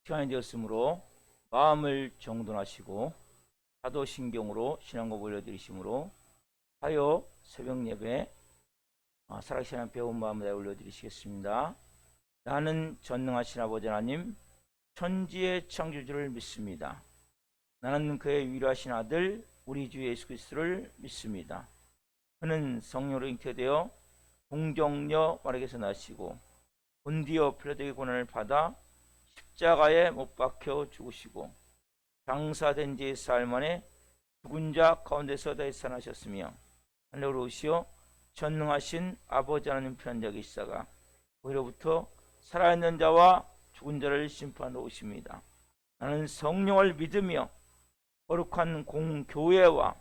시간이 되었으므로 마음을 정돈하시고 사도신경으로 신앙곡 올려드리시므로 하여 새벽 예배 살아계신 하나님 배운 마음을 올려드리시겠습니다. 나는 전능하신 아버지 하나님 천지의 창조주를 믿습니다. 나는 그의 위로하신 아들 우리 주 예수 그리스도를 믿습니다. 그는 성령으로 잉태되어 동정녀 마리아에게서 나시고 본디오 필라도의 고난을 받아 십자가에 못 박혀 죽으시고 장사된 지 사흘 만에 죽은 자 가운데서 다시 살아나셨으며 하늘로 오시어 전능하신 아버지 하나님 편자 계시다가 거기로부터 살아있는 자와 죽은 자를 심판하러 오십니다. 나는 성령을 믿으며 거룩한 공교회와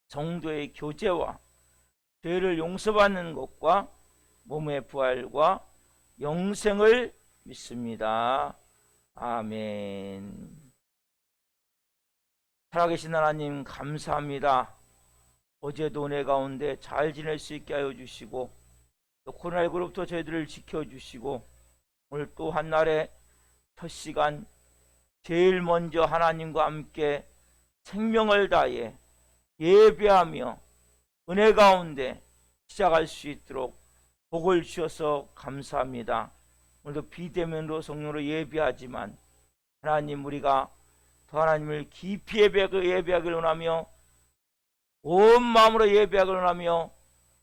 성도의 교제와 죄를 용서받는 것과 몸의 부활과 영생을 믿습니다. 아멘. 살아계신 하나님 감사합니다. 어제도 은혜 가운데 잘 지낼 수 있게 하여 주시고 또 코로나19로부터 저희들을 지켜주시고 오늘 또 한날의 첫 시간 제일 먼저 하나님과 함께 생명을 다해 예배하며 은혜 가운데 시작할 수 있도록 복을 주셔서 감사합니다. 오늘도 비대면으로 성령으로 예배하지만 하나님 우리가 더 하나님을 깊이 예배하기를 원하며 온 마음으로 예배하기를 원하며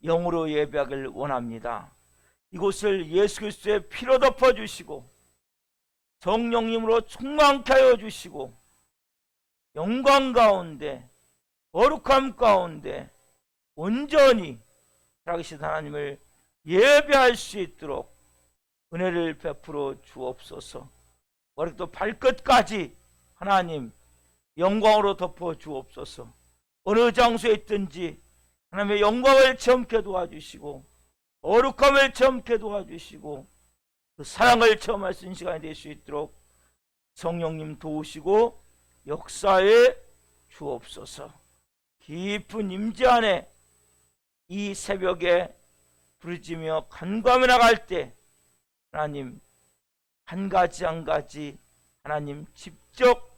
영으로 예배하기를 원합니다. 이곳을 예수 그리스도의 피로 덮어주시고 성령님으로 충만케 하여 주시고 영광 가운데 거룩함 가운데 온전히 살아계신 하나님을 예배할 수 있도록 은혜를 베풀어 주옵소서. 머리부터 발끝까지 하나님 영광으로 덮어 주옵소서. 어느 장소에 있든지 하나님의 영광을 체험케 도와주시고 거룩함을 체험케 도와주시고 그 사랑을 체험할 수 있는 시간이 될 수 있도록 성령님 도우시고 역사에 주옵소서. 깊은 임재 안에 이 새벽에 부르짖으며 간구하며 나갈 때 하나님 한 가지 한 가지 하나님 직접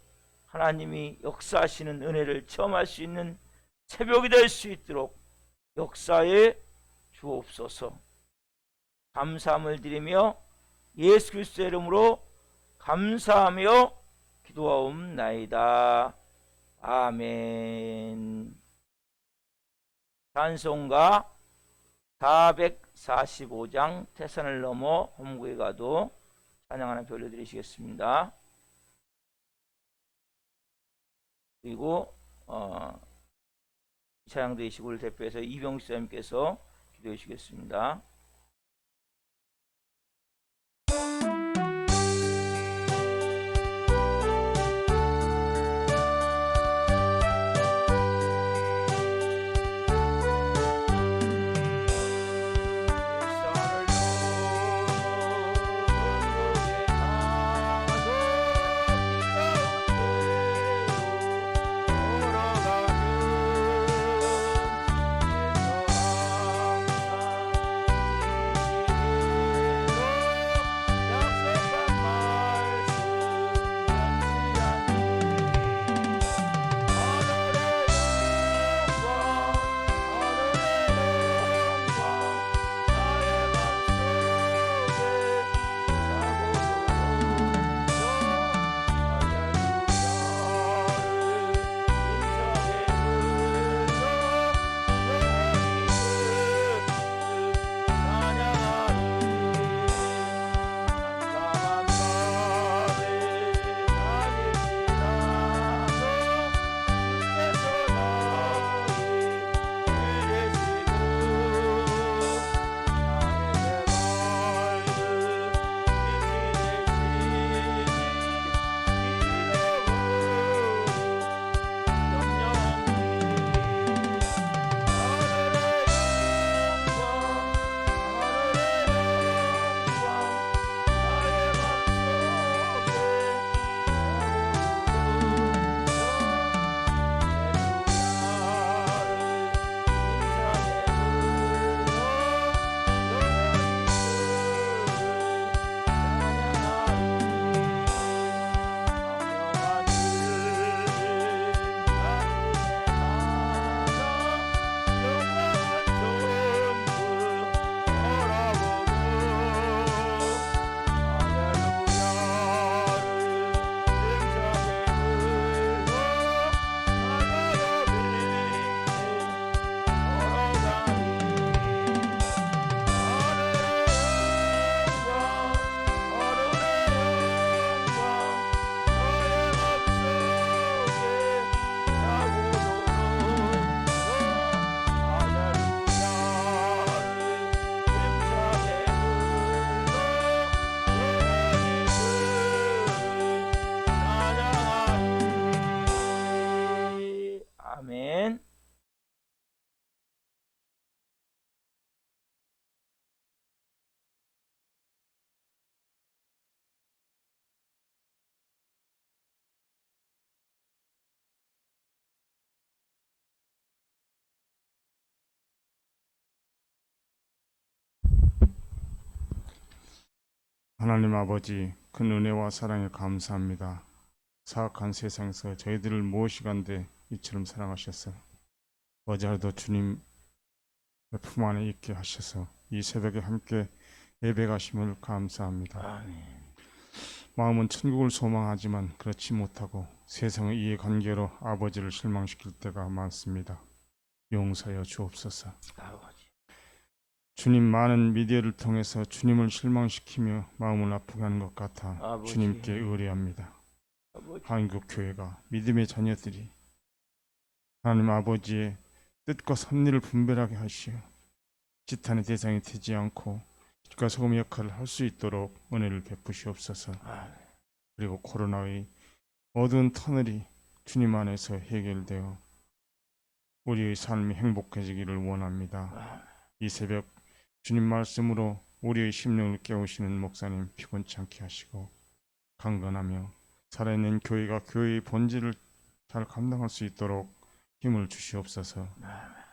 하나님이 역사하시는 은혜를 체험할 수 있는 새벽이 될 수 있도록 역사에 주옵소서. 감사함을 드리며 예수 그리스도의 이름으로 감사하며 기도하옵나이다. 아멘. 찬송가 445장 태산을 넘어 험구에 가도 찬양 하나 올려드리시겠습니다. 그리고 찬양대 25를 대표해서 이병수 사님께서 기도해 주시겠습니다. 하나님 아버지, 큰 은혜와 사랑에 감사합니다. 사악한 세상에서 저희들을 무엇이간데 이처럼 사랑하셔서 어제도 주님 품 안에 있게 하셔서 이 새벽에 함께 예배 가심을 감사합니다. 아멘. 마음은 천국을 소망하지만 그렇지 못하고 세상의 이해관계로 아버지를 실망시킬 때가 많습니다. 용서하여 주옵소서. 아버지. 주님, 많은 미디어를 통해서 주님을 실망시키며 마음을 아프게 하는 것 같아 아버지. 주님께 의뢰합니다. 아버지. 한국교회가 믿음의 자녀들이 하나님 아버지의 뜻과 섭리를 분별하게 하시어 지탄의 대상이 되지 않고 빛과 소금의 역할을 할 수 있도록 은혜를 베푸시옵소서. 아멘. 그리고 코로나의 어두운 터널이 주님 안에서 해결되어 우리의 삶이 행복해지기를 원합니다. 이 새벽 주님 말씀으로 우리의 심령을 깨우시는 목사님 피곤치 않게 하시고 강건하며 살아있는 교회가 교회의 본질을 잘 감당할 수 있도록 힘을 주시옵소서.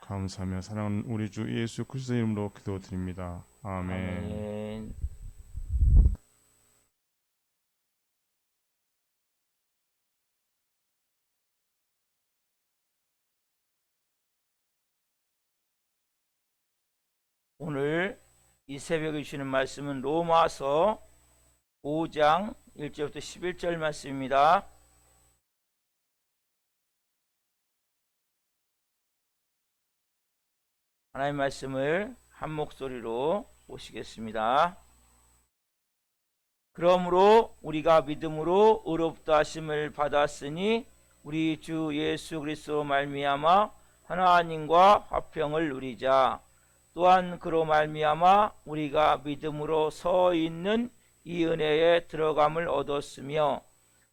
감사하며 사랑하는 우리 주 예수 그리스도의 이름으로 기도드립니다. 아멘. 아멘. 오늘 이 새벽에 주시는 말씀은 로마서 5장 1절부터 11절 말씀입니다. 하나님의 말씀을 한 목소리로 보시겠습니다. 그러므로 우리가 믿음으로 의롭다 하심을 받았으니 우리 주 예수 그리스도로 말미암아 하나님과 화평을 누리자. 또한 그로 말미암아 우리가 믿음으로 서 있는 이 은혜에 들어감을 얻었으며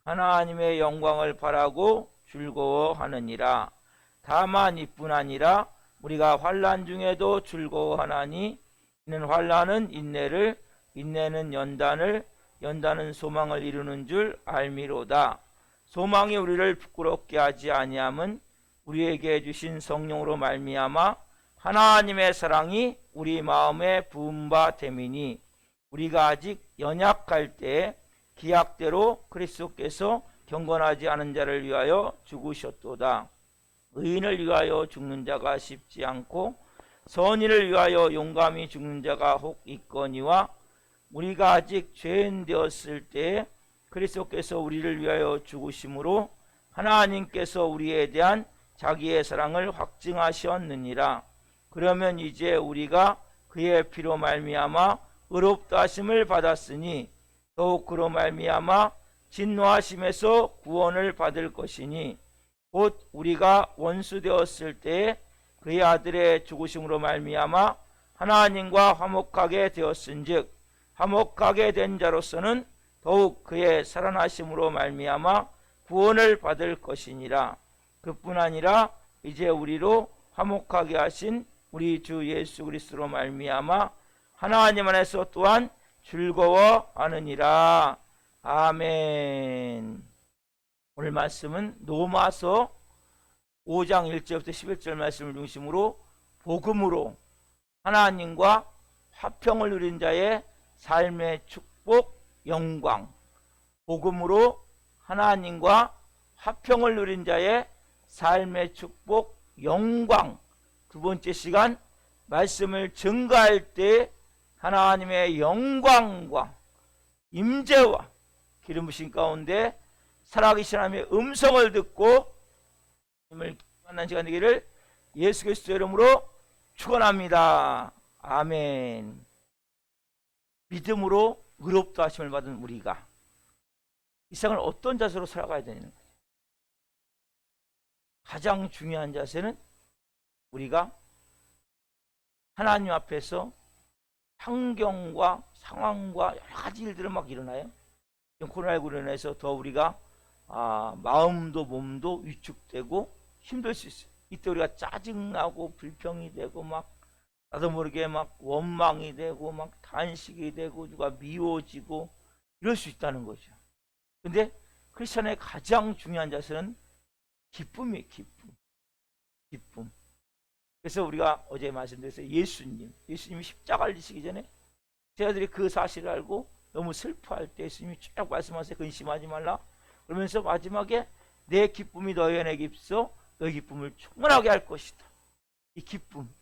하나님의 영광을 바라고 즐거워하느니라. 다만 이뿐 아니라 우리가 환난 중에도 즐거워하나니 이는 환난은 인내를, 인내는 연단을, 연단은 소망을 이루는 줄 알미로다. 소망이 우리를 부끄럽게 하지 아니함은 우리에게 주신 성령으로 말미암아 하나님의 사랑이 우리 마음에 부은 바 됨이니 우리가 아직 연약할 때 기약대로 그리스도께서 경건하지 않은 자를 위하여 죽으셨도다. 의인을 위하여 죽는 자가 쉽지 않고 선인을 위하여 용감히 죽는 자가 혹 있거니와 우리가 아직 죄인 되었을 때 그리스도께서 우리를 위하여 죽으심으로 하나님께서 우리에 대한 자기의 사랑을 확증하셨느니라. 그러면 이제 우리가 그의 피로 말미암아 의롭다 하심을 받았으니 더욱 그로 말미암아 진노하심에서 구원을 받을 것이니 곧 우리가 원수 되었을 때 그의 아들의 죽으심으로 말미암아 하나님과 화목하게 되었은즉 화목하게 된 자로서는 더욱 그의 살아나심으로 말미암아 구원을 받을 것이니라. 그뿐 아니라 이제 우리로 화목하게 하신 우리 주 예수 그리스도로 말미암아 하나님 안에서 또한 즐거워하느니라. 아멘. 오늘 말씀은 로마서 5장 1절부터 11절 말씀을 중심으로 복음으로 하나님과 화평을 누린 자의 삶의 축복, 영광, 복음으로 하나님과 화평을 누린 자의 삶의 축복, 영광. 두 번째 시간 말씀을 증거할 때 하나님의 영광과 임재와 기름 부신 가운데 살아계신 하나님의 음성을 듣고 하나님을 만난 시간 되기를 예수 그리스도 이름으로 축원합니다. 아멘. 믿음으로 의롭다 하심을 받은 우리가 이 세상을 어떤 자세로 살아가야 되는 거죠? 가장 중요한 자세는 우리가 하나님 앞에서 환경과 상황과 여러 가지 일들은 막 일어나요. 코로나19로 인해서 더 우리가 마음도 몸도 위축되고 힘들 수 있어요. 이때 우리가 짜증나고 불평이 되고 막 나도 모르게 막 원망이 되고 막 단식이 되고 누가 미워지고 이럴 수 있다는 거죠. 근데 크리스천의 가장 중요한 자세는 기쁨이에요. 기쁨. 그래서 우리가 어제 말씀드렸어요. 예수님이 십자가를 지시기 전에 제자들이 그 사실을 알고 너무 슬퍼할 때 예수님이 쭉 말씀하세요. 근심하지 말라. 그러면서 마지막에 내 기쁨이 너희 안에 있어 너희 기쁨을 충만하게 할 것이다. 이 기쁨.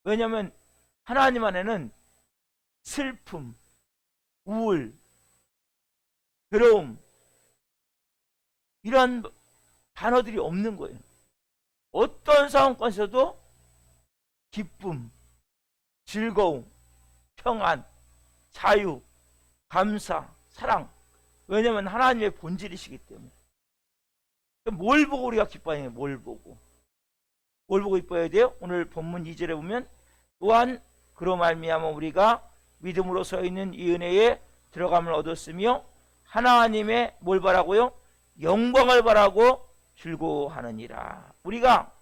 왜냐하면 하나님 안에는 슬픔, 우울, 괴로움 이런 단어들이 없는 거예요. 어떤 상황까지도 기쁨, 즐거움, 평안, 자유, 감사, 사랑. 왜냐하면 하나님의 본질이시기 때문에. 뭘 보고 우리가 기뻐해야 해요? 뭘 보고 기뻐해야 돼요? 오늘 본문 2절에 보면 또한 그로 말미암아 우리가 믿음으로 서 있는 이 은혜에 들어감을 얻었으며 하나님의 뭘 바라고요? 영광을 바라고 즐거워하느니라. 우리가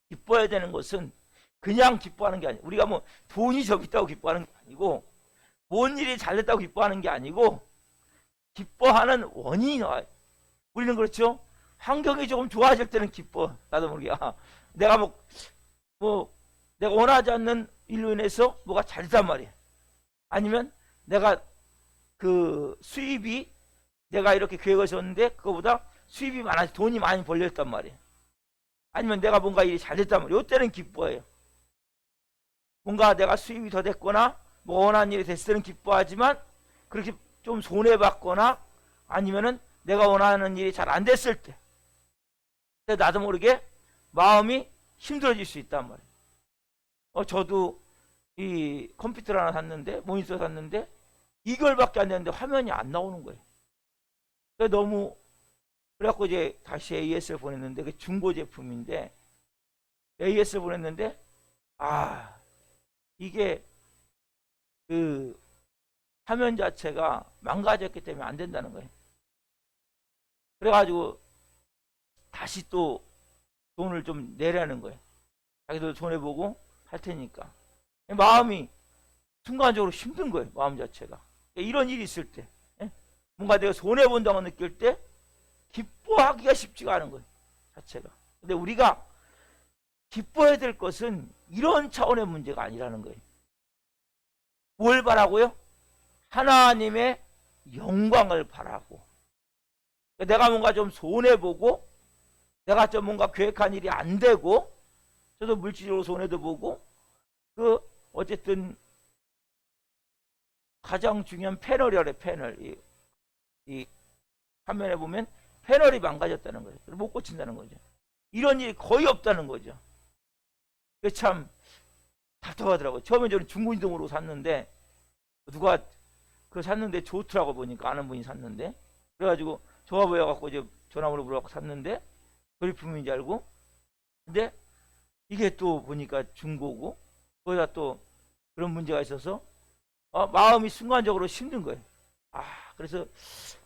기뻐해야 되는 것은 그냥 기뻐하는 게 아니고, 우리가 뭐 돈이 저기 있다고 기뻐하는 게 아니고, 뭔 일이 잘 됐다고 기뻐하는 게 아니고, 기뻐하는 원인이 나와요. 우리는 그렇죠? 환경이 조금 좋아질 때는 기뻐. 나도 모르게. 내가 내가 원하지 않는 일로 인해서 뭐가 잘 됐단 말이야. 아니면 내가 그 수입이 내가 이렇게 계획을 세웠는데 그거보다 수입이 많아서 돈이 많이 벌렸단 말이야. 아니면 내가 뭔가 일이 잘 됐단 말이야. 이때는 기뻐해요. 뭔가 내가 수입이 더 됐거나 뭐 원하는 일이 됐을 때는 기뻐하지만 그렇게 좀 손해봤거나 아니면은 내가 원하는 일이 잘 안 됐을 때 나도 모르게 마음이 힘들어질 수 있단 말이에요. 저도 이 컴퓨터를 하나 샀는데, 모니터 샀는데 2개월밖에 안 됐는데 화면이 안 나오는 거예요. 그래갖고 이제 다시 AS를 보냈는데, 그 중고 제품인데 AS를 보냈는데 이게 그 화면 자체가 망가졌기 때문에 안 된다는 거예요. 그래가지고 다시 또 돈을 좀 내라는 거예요. 자기도 손해보고 할 테니까. 마음이 순간적으로 힘든 거예요. 마음 자체가. 이런 일이 있을 때 뭔가 내가 손해본다고 느낄 때 기뻐하기가 쉽지가 않은 거예요. 자체가. 근데 우리가 기뻐해야 될 것은 이런 차원의 문제가 아니라는 거예요. 뭘 바라고요? 하나님의 영광을 바라고. 내가 뭔가 좀 손해보고 내가 좀 뭔가 계획한 일이 안 되고 저도 물질적으로 손해도 보고 어쨌든 가장 중요한 패널이래. 패널. 이 화면에 보면 패널이 망가졌다는 거예요. 못 고친다는 거죠. 이런 일이 거의 없다는 거죠. 그게 참 답답하더라고요. 처음에 저는 중고이동으로 샀는데 누가 샀는데 좋더라고. 보니까 아는 분이 샀는데, 그래가지고 좋아 보여갖고 이제 전화번호 물어갖고 샀는데 조립품인지 알고, 근데 이게 또 보니까 중고고 거기다 또 그런 문제가 있어서 마음이 순간적으로 힘든 거예요. 그래서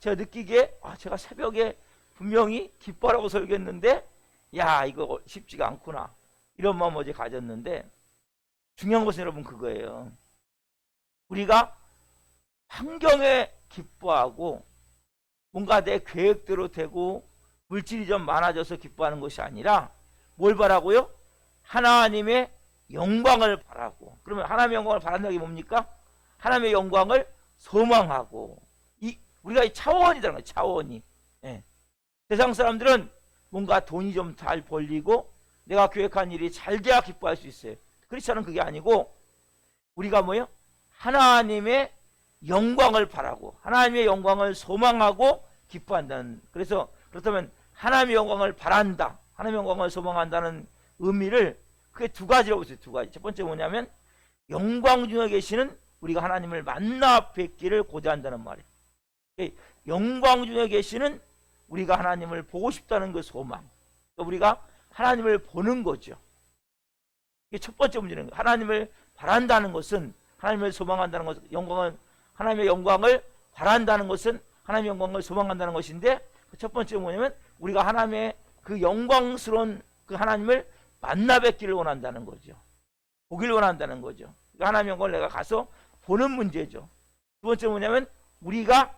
제가 느끼기에 제가 새벽에 분명히 기뻐하라고 설교했는데 이거 쉽지가 않구나, 이런 마음 어제 가졌는데, 중요한 것은 여러분 그거예요. 우리가 환경에 기뻐하고 뭔가 내 계획대로 되고 물질이 좀 많아져서 기뻐하는 것이 아니라 뭘 바라고요? 하나님의 영광을 바라고. 그러면 하나님의 영광을 바란다는 게 뭡니까? 하나님의 영광을 소망하고. 우리가 이 차원이라는 거예요. 차원이. 세상 사람들은 뭔가 돈이 좀 잘 벌리고 내가 계획한 일이 잘 돼야 기뻐할 수 있어요. 그렇지 않은 그게 아니고 우리가 뭐예요? 하나님의 영광을 바라고 하나님의 영광을 소망하고 기뻐한다는. 그래서 그렇다면 하나님의 영광을 바란다, 하나님의 영광을 소망한다는 의미를 크게 두 가지라고 있어요. 두 가지. 첫 번째 뭐냐면 영광 중에 계시는 우리가 하나님을 만나 뵙기를 고대한다는 말이에요. 영광 중에 계시는 우리가 하나님을 보고 싶다는 그 소망, 우리가 하나님을 보는 거죠. 이게 첫 번째 문제는 거예요. 하나님을 바란다는 것은, 하나님을 소망한다는 것은, 하나님의 영광을 바란다는 것은 하나님의 영광을 소망한다는 것인데, 첫 번째 뭐냐면 우리가 하나님의 그 영광스러운 그 하나님을 만나 뵙기를 원한다는 거죠. 보기를 원한다는 거죠. 하나님의 영광을 내가 가서 보는 문제죠. 두 번째 뭐냐면 우리가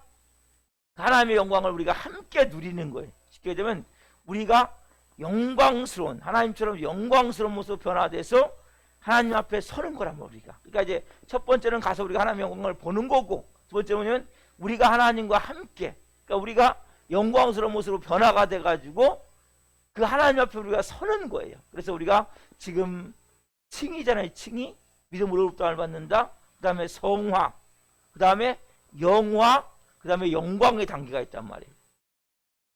하나님의 영광을 우리가 함께 누리는 거예요. 쉽게 되면 우리가 영광스러운, 하나님처럼 영광스러운 모습으로 변화돼서 하나님 앞에 서는 거란 말이야. 우리가. 그러니까 이제 첫 번째는 가서 우리가 하나님의 영광을 보는 거고, 두 번째 뭐냐면 우리가 하나님과 함께, 그러니까 우리가 영광스러운 모습으로 변화가 돼가지고 그 하나님 앞에 우리가 서는 거예요. 그래서 우리가 지금 칭의잖아요. 칭의. 믿음으로 의롭다함을 받는다. 그 다음에 성화, 그 다음에 영화, 그 다음에 영광의 단계가 있단 말이에요.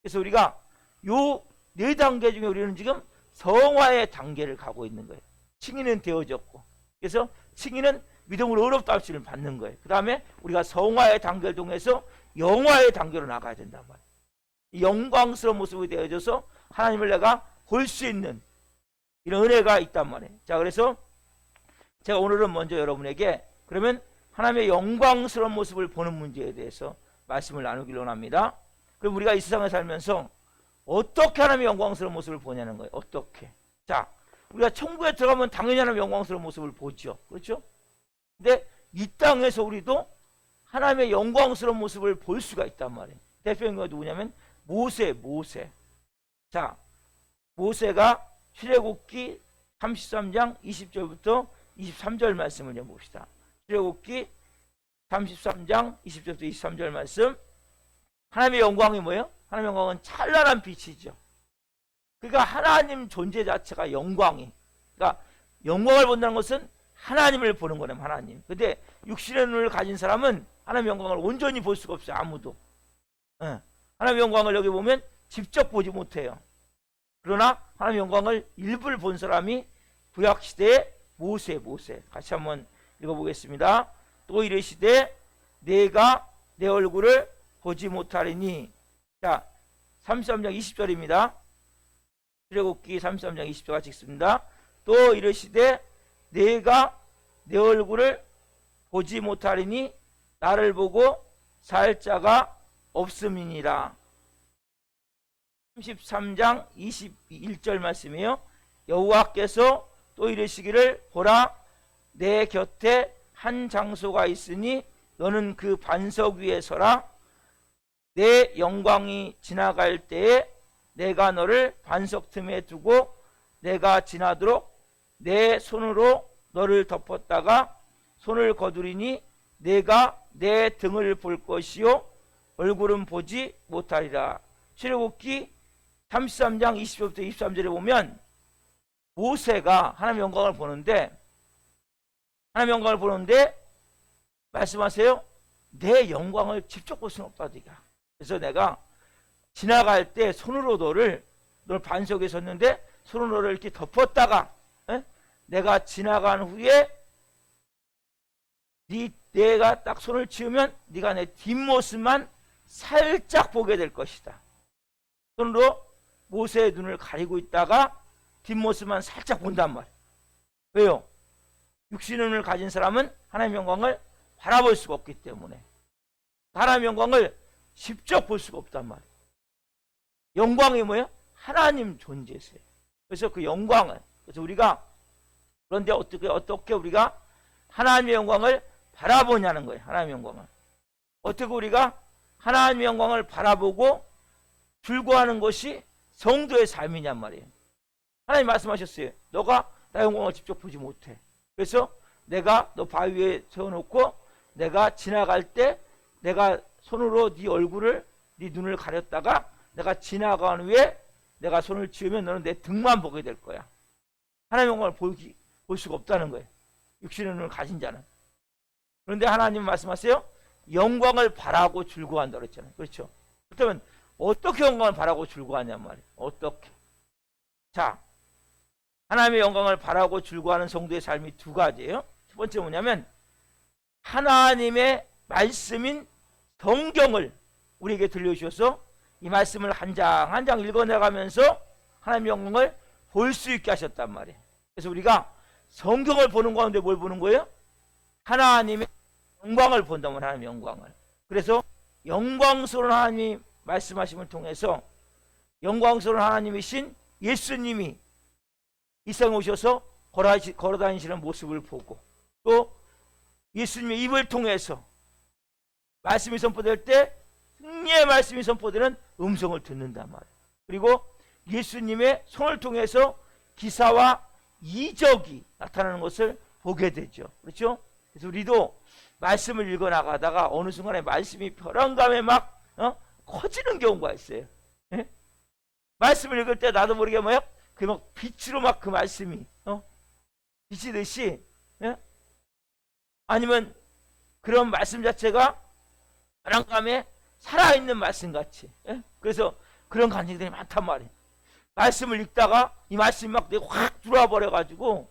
그래서 우리가 요 네 단계 중에 우리는 지금 성화의 단계를 가고 있는 거예요. 칭의는 되어졌고, 그래서 칭의는 믿음으로 의롭다함을 받는 거예요. 그 다음에 우리가 성화의 단계를 통해서 영화의 단계로 나가야 된단 말이에요. 이 영광스러운 모습이 되어져서 하나님을 내가 볼 수 있는 이런 은혜가 있단 말이에요. 자, 그래서 제가 오늘은 먼저 여러분에게 그러면 하나님의 영광스러운 모습을 보는 문제에 대해서 말씀을 나누기를 원합니다. 그럼 우리가 이 세상에 살면서 어떻게 하나님의 영광스러운 모습을 보냐는 거예요. 어떻게? 자, 우리가 천국에 들어가면 당연히 하나님의 영광스러운 모습을 보죠. 그렇죠? 근데 이 땅에서 우리도 하나님의 영광스러운 모습을 볼 수가 있단 말이에요. 대표인가 누구냐면 모세. 자, 모세가 출애굽기 33장 20절부터 23절 말씀을 좀 봅시다. 출애굽기 33장 20절부터 23절 말씀. 하나님의 영광이 뭐예요? 하나님의 영광은 찬란한 빛이죠. 그러니까 하나님 존재 자체가 영광이. 그러니까 영광을 본다는 것은 하나님을 보는 거네, 하나님. 근데 육신의 눈을 가진 사람은 하나님의 영광을 온전히 볼 수가 없어요, 아무도. 하나님의 영광을 여기 보면 직접 보지 못해요. 그러나 하나님의 영광을 일부를 본 사람이 구약시대의 모세. 같이 한번 읽어보겠습니다. 또 이르시되 내가 내 얼굴을 보지 못하리니. 자, 33장 20절입니다. 출애굽기 33장 20절 같이 읽습니다. 또 이르시되 내가 내 얼굴을 보지 못하리니 나를 보고 살 자가 없음이니라. 33장 21절 말씀이에요. 여호와께서 또 이르시기를 보라 내 곁에 한 장소가 있으니 너는 그 반석 위에 서라. 내 영광이 지나갈 때에 내가 너를 반석 틈에 두고 내가 지나도록 내 손으로 너를 덮었다가 손을 거두리니 내가 내 등을 볼 것이요 얼굴은 보지 못하리라. 출애굽기 33장 20절부터 23절에 보면 모세가 하나님의 영광을 보는데 말씀하세요. 내 영광을 직접 볼 수는 없다. 그래서 내가 지나갈 때 손으로 너를 반석에 섰는데 손으로 너를 이렇게 덮었다가 내가 지나간 후에 내가 딱 손을 치우면 네가 내 뒷모습만 살짝 보게 될 것이다. 손으로 모세의 눈을 가리고 있다가 뒷모습만 살짝 본단 말이에요. 왜요? 육신의 눈을 가진 사람은 하나님의 영광을 바라볼 수가 없기 때문에 하나님의 영광을 직접 볼 수가 없단 말이에요. 영광이 뭐예요? 하나님 존재세요. 그래서 그 영광을, 그래서 우리가 그런데 어떻게 우리가 하나님의 영광을 바라보냐는 거예요. 하나님의 영광을 어떻게 우리가 하나님의 영광을 바라보고 즐거워하는 것이 성도의 삶이냔 말이에요. 하나님 말씀하셨어요. 너가 나의 영광을 직접 보지 못해. 그래서 내가 너 바위 위에 세워놓고 내가 지나갈 때 내가 손으로 네 얼굴을 네 눈을 가렸다가 내가 지나간 후에 내가 손을 치우면 너는 내 등만 보게 될 거야. 하나님의 영광을 볼 수가 없다는 거예요. 육신의 눈을 가진 자는. 그런데 하나님 말씀하세요. 영광을 바라고 즐거워한다 그랬잖아요. 그렇죠? 그렇다면 어떻게 영광을 바라고 즐거워하냔 말이에요. 어떻게? 자, 하나님의 영광을 바라고 즐거워하는 성도의 삶이 두 가지예요. 첫 번째 뭐냐면 하나님의 말씀인 성경을 우리에게 들려주셔서 이 말씀을 한 장 한 장 읽어내가면서 하나님의 영광을 볼 수 있게 하셨단 말이에요. 그래서 우리가 성경을 보는 가운데 뭘 보는 거예요? 하나님의 영광을 본다면 하나님의 영광을. 그래서 영광스러운 하나님이 말씀하심을 통해서 영광스러운 하나님이신 예수님이 이 세상에 오셔서 걸어다니시는 모습을 보고 또 예수님의 입을 통해서 말씀이 선포될 때 승리의 말씀이 선포되는 음성을 듣는단 말이에요. 그리고 예수님의 손을 통해서 기사와 이적이 나타나는 것을 보게 되죠. 그렇죠? 그래서 우리도 말씀을 읽어 나가다가 어느 순간에 말씀이 벼랑감에 막 커지는 경우가 있어요. 예? 말씀을 읽을 때 나도 모르게 뭐야? 그 막 빛으로 막 그 말씀이 비치듯이, 예? 아니면 그런 말씀 자체가 벼랑감에 살아있는 말씀 같이, 예? 그래서 그런 간증들이 많단 말이에요. 말씀을 읽다가 이 말씀이 막 내가 확 들어와 버려가지고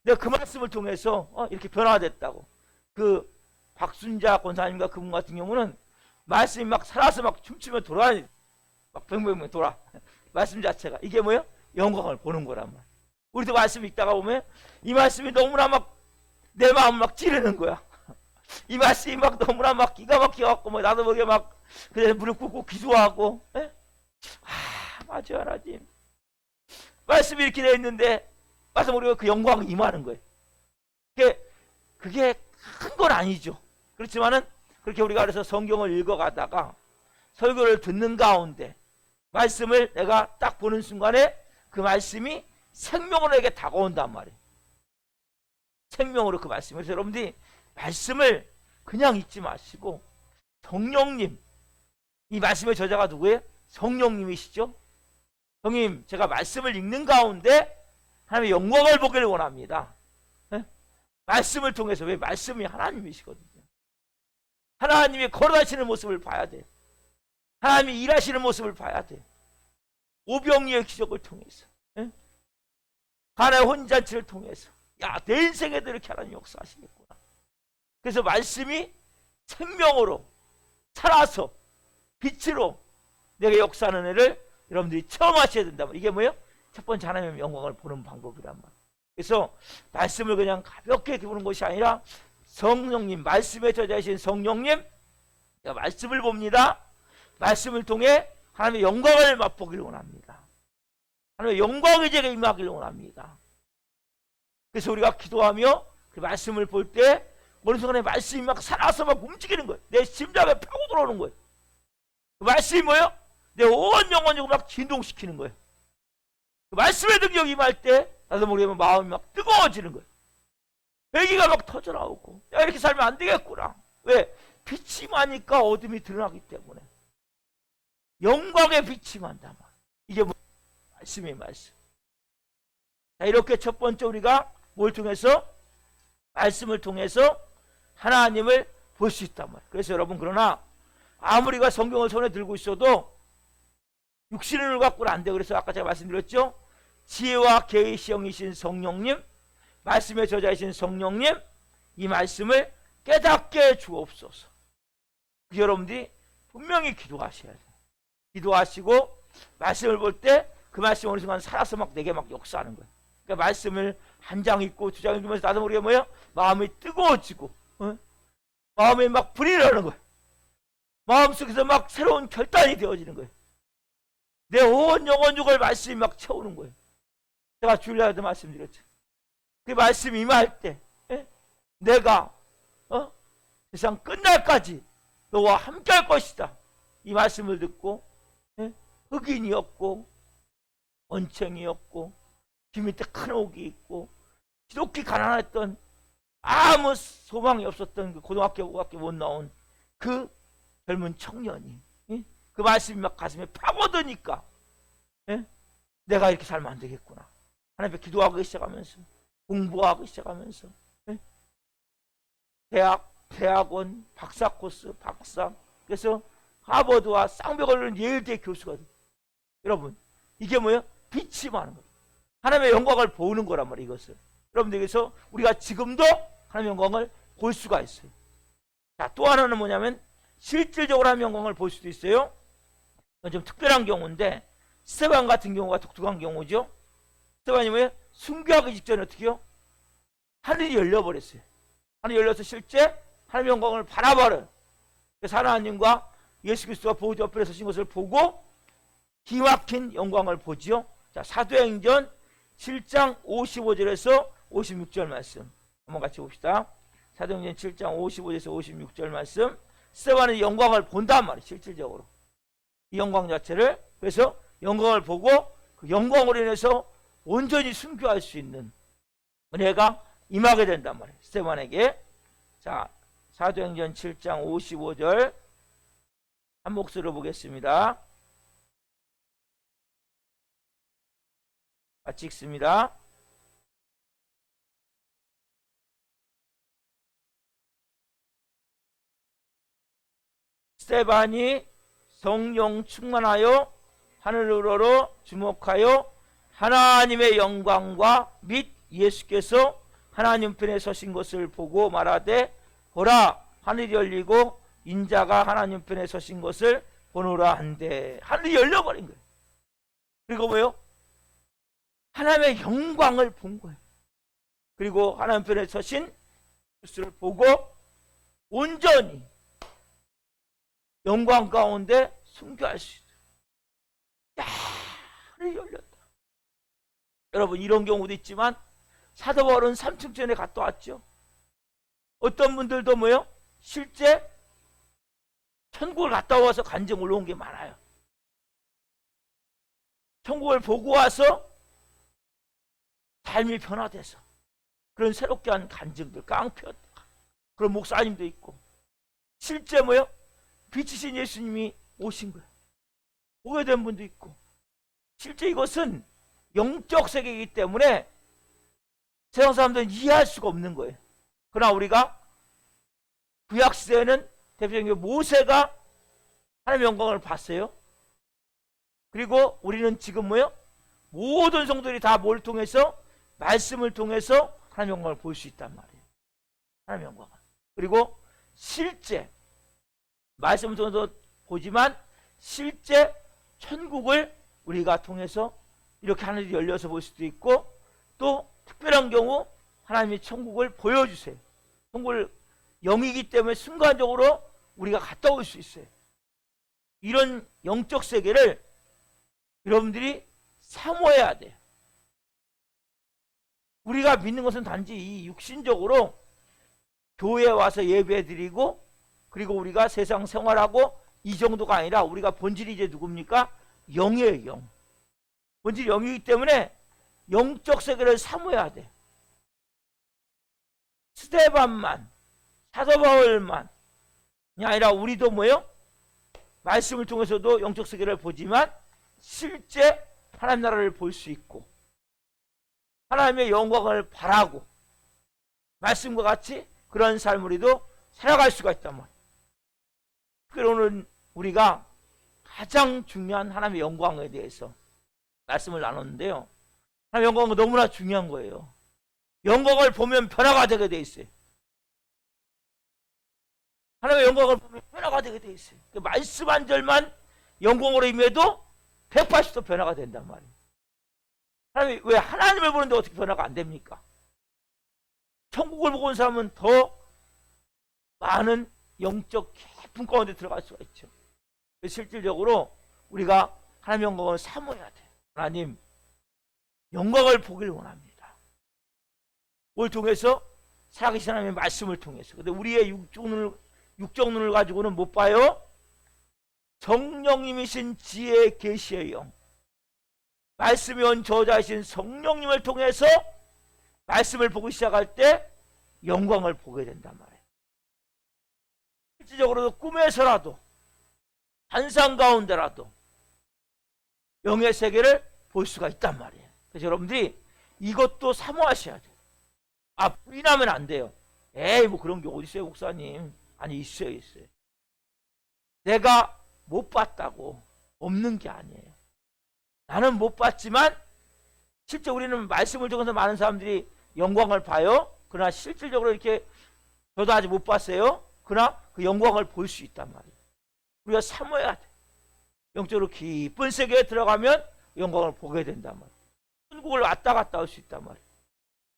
내가 그 말씀을 통해서 이렇게 변화됐다고. 그 박순자 권사님과 그분 같은 경우는 말씀이 막 살아서 막 춤추며 돌아다니, 막 뱅뱅뱅 돌아. 말씀 자체가 이게 뭐예요? 영광을 보는 거란 말이에요. 우리도 말씀 읽다가 보면 이 말씀이 너무나 막 내 마음을 막 찌르는 거야. 이 말씀이 막 너무나 막 기가 막혀갖고 뭐 나도 모르게 막 그냥 무릎 꿇고 기도하고, 예? 맞아 하나님. 말씀이 이렇게 되어 있는데 말씀 우리가 그 영광이 임하는 거예요. 그게 큰 건 아니죠. 그렇지만은 그렇게 우리가 그래서 성경을 읽어가다가 설교를 듣는 가운데 말씀을 내가 딱 보는 순간에 그 말씀이 생명으로 내게 다가온단 말이에요. 생명으로 그 말씀. 그래서 여러분들이 말씀을 그냥 읽지 마시고 성령님, 이 말씀의 저자가 누구예요? 성령님이시죠. 성님, 제가 말씀을 읽는 가운데 하나님의 영광을 보기를 원합니다. 네? 말씀을 통해서. 왜? 말씀이 하나님이시거든요. 하나님이 걸어가시는 모습을 봐야 돼요. 하나님이 일하시는 모습을 봐야 돼요. 오병이의 기적을 통해서, 네? 가나의 혼잔치를 통해서, 야, 내 인생에도 이렇게 하나님 역사하시겠구나. 그래서 말씀이 생명으로 살아서 빛으로 내가 역사하는 애를 여러분들이 체험하셔야 된다면, 이게 뭐예요? 첫 번째 하나님의 영광을 보는 방법이란 말이에요. 그래서 말씀을 그냥 가볍게 보는 것이 아니라 성령님, 말씀에 저자이신 성령님, 제가 말씀을 봅니다. 말씀을 통해 하나님의 영광을 맛보기를 원합니다. 하나님의 영광이 제게 임하기를 원합니다. 그래서 우리가 기도하며 그 말씀을 볼 때 어느 순간에 말씀이 막 살아서 막 움직이는 거예요. 내 심장에 파고 들어오는 거예요. 그 말씀이 뭐예요? 내 온 영혼을 막 진동시키는 거예요. 그 말씀의 능력이 임할 때 나도 모르게 마음이 막 뜨거워지는 거예요. 배기가 막 터져나오고, 야, 이렇게 살면 안 되겠구나. 왜? 빛이 많으니까 어둠이 드러나기 때문에. 영광의 빛이 많다. 이게 뭐? 말씀의 말씀. 자, 이렇게 첫 번째 우리가 뭘 통해서? 말씀을 통해서 하나님을 볼 수 있단 말이에요. 그래서 여러분, 그러나 아무리가 성경을 손에 들고 있어도 육신의 눈을 갖고는 안 돼요. 그래서 아까 제가 말씀드렸죠? 지혜와 계시형이신 성령님, 말씀의 저자이신 성령님, 이 말씀을 깨닫게 주옵소서. 여러분들이 분명히 기도하셔야 돼요. 기도하시고 말씀을 볼 때 그 말씀이 어느 순간 살아서 막 내게 막 역사하는 거예요. 그러니까 말씀을 한 장 읽고 두 장 읽으면서 나도 모르게 뭐예요? 마음이 뜨거워지고, 마음에 막 불이 나는 거예요. 마음속에서 막 새로운 결단이 되어지는 거예요. 내 온 영혼육을 말씀이 막 채우는 거예요. 제가 주일날에도 말씀드렸죠. 그 말씀이 임할 때, 내가 세상 끝날까지 너와 함께 할 것이다. 이 말씀을 듣고 흑인이었고 원청이었고 비 밑에 큰 옥이 있고 지독히 가난했던, 아무 소망이 없었던 그 고등학교 못 나온 그 젊은 청년이 그 말씀이 막 가슴에 파고드니까 내가 이렇게 살면 안 되겠구나. 하나님 앞에 기도하기 시작하면서, 공부하기 시작하면서, 대학원, 박사 코스, 박사, 그래서 하버드와 쌍벽을 이룬 예일대 교수가 돼. 여러분, 이게 뭐예요? 빛이 많은 거예요. 하나님의 영광을 보는 거란 말이에요, 이것을. 여러분들에게서 우리가 지금도 하나님의 영광을 볼 수가 있어요. 자, 또 하나는 뭐냐면 실질적으로 하나님의 영광을 볼 수도 있어요. 이건 좀 특별한 경우인데, 스테반 같은 경우가 독특한 경우죠. 스테반이 뭐예요? 순교하기 직전에 어떻게 해요? 하늘이 열려버렸어요. 하늘이 열려서 실제 하나님의 영광을 바라봐요. 그래서 하나님과 예수 그리스도가 보호자 옆에 서신 것을 보고 기막힌 영광을 보지요. 자, 사도행전 7장 55절에서 56절 말씀 한번 같이 봅시다. 사도행전 7장 55절에서 56절 말씀. 스테반은 영광을 본단 말이에요. 실질적으로 이 영광 자체를. 그래서 영광을 보고 그 영광으로 인해서 온전히 순교할 수 있는 은혜가 임하게 된단 말이에요, 스테반에게. 자, 사도행전 7장 55절 한 목소리로 보겠습니다. 같이 읽습니다. 스데반이 성령 충만하여 하늘으로 주목하여 하나님의 영광과 및 예수께서 하나님 편에 서신 것을 보고 말하되 보라 하늘이 열리고 인자가 하나님 편에 서신 것을 보노라 한데 하늘이 열려버린 거예요. 그리고 뭐요? 하나님의 영광을 본 거예요. 그리고 하나님 편에 서신 예수를 보고 온전히 영광 가운데 순교할 수 있어요. 야, 하늘이 열렸다. 여러분 이런 경우도 있지만 사도 바울은 삼층전에 갔다 왔죠. 어떤 분들도 뭐요? 실제 천국을 갔다 와서 간증 올라온 게 많아요. 천국을 보고 와서 삶이 변화돼서 그런 새롭게 한 간증들 깡패 그런 목사님도 있고 실제 뭐요? 빛이신 예수님이 오신 거예요. 오게 된 분도 있고 실제 이것은 영적 세계이기 때문에 세상 사람들은 이해할 수가 없는 거예요. 그러나 우리가 구약시대에는 대표적인 모세가 하나님의 영광을 봤어요. 그리고 우리는 지금 뭐요? 모든 성도들이 다 뭘 통해서? 말씀을 통해서 하나님의 영광을 볼 수 있단 말이에요. 하나님의 영광을. 그리고 실제 말씀을 통해서 보지만 실제 천국을 우리가 통해서 이렇게 하늘이 열려서 볼 수도 있고 또 특별한 경우 하나님이 천국을 보여주세요. 천국을 영이기 때문에 순간적으로 우리가 갔다 올 수 있어요. 이런 영적 세계를 여러분들이 사모해야 돼요. 우리가 믿는 것은 단지 이 육신적으로 교회에 와서 예배 드리고 그리고 우리가 세상 생활하고 이 정도가 아니라 우리가 본질이 이제 누굽니까? 영이에요. 영. 본질이 영이기 때문에 영적 세계를 사모해야 돼. 스데반만 사도 바울만 아니라 우리도 뭐요? 말씀을 통해서도 영적 세계를 보지만 실제 하나님 나라를 볼 수 있고 하나님의 영광을 바라고 말씀과 같이 그런 삶을 우리도 살아갈 수가 있단 말이에요. 그래서 오늘 우리가 가장 중요한 하나님의 영광에 대해서 말씀을 나눴는데요. 하나님의 영광은 너무나 중요한 거예요. 영광을 보면 변화가 되게 돼 있어요. 하나님의 영광을 보면 변화가 되게 돼 있어요. 말씀 한 절만 영광으로 임해도 180도 변화가 된단 말이에요. 하나님이 왜 하나님을 보는데 어떻게 변화가 안 됩니까? 천국을 보고 온 사람은 더 많은 영적 깊은 가운데 들어갈 수가 있죠. 실질적으로 우리가 하나님의 영광을 사모해야 돼요. 하나님 영광을 보길 원합니다. 뭘 통해서? 살아계신 하나님의 말씀을 통해서. 근데 우리의 육적 눈을 가지고는 못 봐요. 성령님이신 지혜의 계시의 영, 말씀이 온 저자이신 성령님을 통해서 말씀을 보기 시작할 때 영광을 보게 된단 말이에요. 실질적으로도 꿈에서라도 환상 가운데라도 영의 세계를 볼 수가 있단 말이에요. 그래서 여러분들이 이것도 사모하셔야 돼요. 아, 부인하면 안 돼요. 에이 뭐 그런 게 어디 있어요 목사님. 아니 있어요. 내가 못 봤다고 없는 게 아니에요. 나는 못 봤지만 실제 우리는 말씀을 통해서 많은 사람들이 영광을 봐요. 그러나 실질적으로 이렇게 저도 아직 못 봤어요. 그러나 그 영광을 볼 수 있단 말이에요. 우리가 사모해야 돼. 영적으로 깊은 세계에 들어가면 영광을 보게 된단 말이에요. 천국을 왔다 갔다 할 수 있단 말이에요.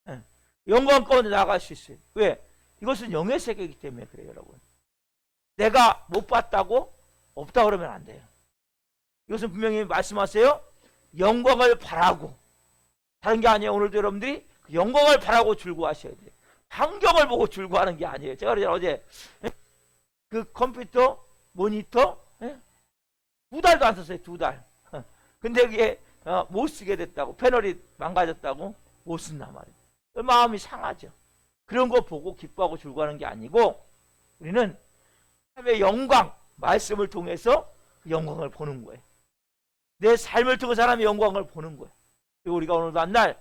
네. 영광 가운데 나갈 수 있어요. 왜? 이것은 영의 세계이기 때문에 그래요, 여러분. 내가 못 봤다고 없다 그러면 안 돼요. 이것은 분명히 말씀하세요. 영광을 바라고 다른 게 아니에요. 오늘도 여러분들이 그 영광을 바라고 줄구하셔야 돼요. 환경을 보고 줄구하는 게 아니에요. 제가 어제 그 컴퓨터 모니터 2달도 안 썼어요. 2달. 근데 그게 못 쓰게 됐다고, 패널이 망가졌다고 못 쓴단 말이에요. 마음이 상하죠. 그런 거 보고 기뻐하고 줄구하는 게 아니고 우리는 하나님의 영광, 말씀을 통해서 영광을 보는 거예요. 내 삶을 통해서 하나님의 영광을 보는 거예요. 그리고 우리가 오늘도 한 날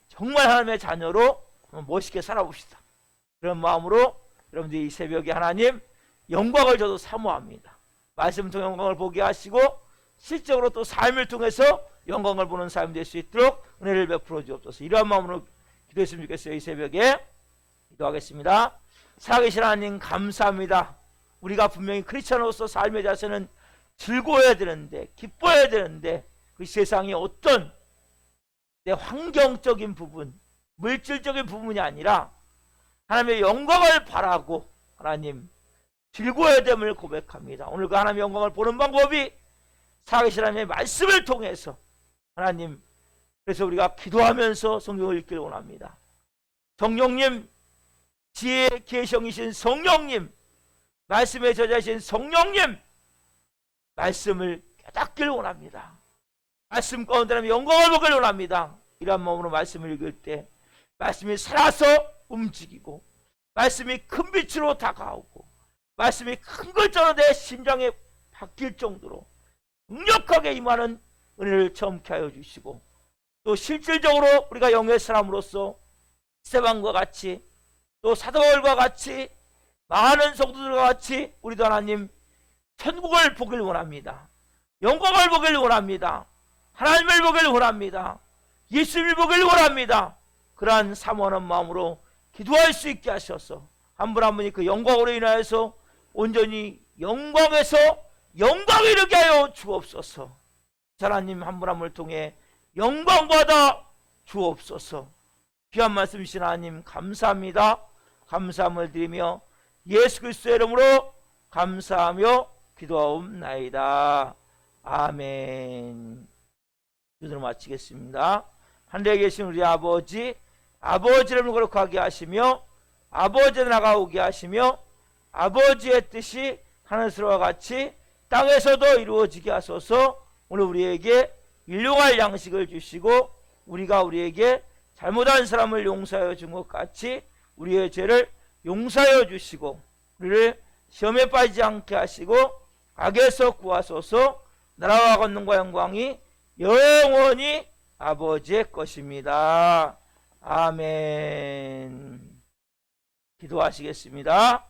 정말 하나님의 자녀로 멋있게 살아봅시다. 그런 마음으로 여러분들 이 새벽에 하나님 영광을 저도 사모합니다. 말씀 통해 영광을 보게 하시고 실적으로 또 삶을 통해서 영광을 보는 삶이 될 수 있도록 은혜를 베풀어 주옵소서. 이러한 마음으로 기도했으면 좋겠어요. 이 새벽에 기도하겠습니다. 살아계신 하나님 감사합니다. 우리가 분명히 크리스찬으로서 삶의 자세는 즐거워야 되는데, 기뻐야 되는데, 그 세상이 어떤 내 환경적인 부분, 물질적인 부분이 아니라 하나님의 영광을 바라고 하나님 즐거워야 됨을 고백합니다. 오늘 그 하나님의 영광을 보는 방법이 살아계신 하나님의 말씀을 통해서 하나님, 그래서 우리가 기도하면서 성경을 읽기를 원합니다. 성령님, 지혜의 계성이신 성령님, 말씀의 저자이신 성령님, 말씀을 깨닫기를 원합니다. 말씀 가운데 하나님의 영광을 보기를 원합니다. 이런 마음으로 말씀을 읽을 때 말씀이 살아서 움직이고, 말씀이 큰 빛으로 다가오고, 말씀이 큰 글자로 내 심장에 박힐 정도로 강력하게 임하는 은혜를 체험케 하여 주시고, 또 실질적으로 우리가 영의 사람으로서 스테반과 같이, 또 사도 바울과 같이, 많은 성도들과 같이 우리도 하나님 천국을 보길 원합니다. 영광을 보길 원합니다. 하나님을 보길 원합니다. 예수님을 보길 원합니다. 그러한 사모하는 마음으로 기도할 수 있게 하셔서 한 분 한 분이 그 영광으로 인하여서 온전히 영광에서 영광에 이르게 하여 주옵소서. 하나님 한 분 한 분을 통해 영광 받아 주옵소서. 귀한 말씀이신 하나님 감사합니다. 감사함을 드리며 예수 그리스도의 이름으로 감사하며 기도하옵나이다. 아멘. 기도를 마치겠습니다. 하늘에 계신 우리 아버지, 아버지 이름을 거룩하게 하시며 아버지의 나라가 오게 하시며 아버지의 뜻이 하늘에서와 같이 땅에서도 이루어지게 하소서. 오늘 우리에게 일용할 양식을 주시고 우리가 우리에게 잘못한 사람을 용서하여 준 것 같이 우리의 죄를 용서하여 주시고 우리를 시험에 빠지지 않게 하시고 악에서 구하소서. 나라와 권능과 영광이 영원히 아버지의 것입니다. 아멘. 기도하시겠습니다.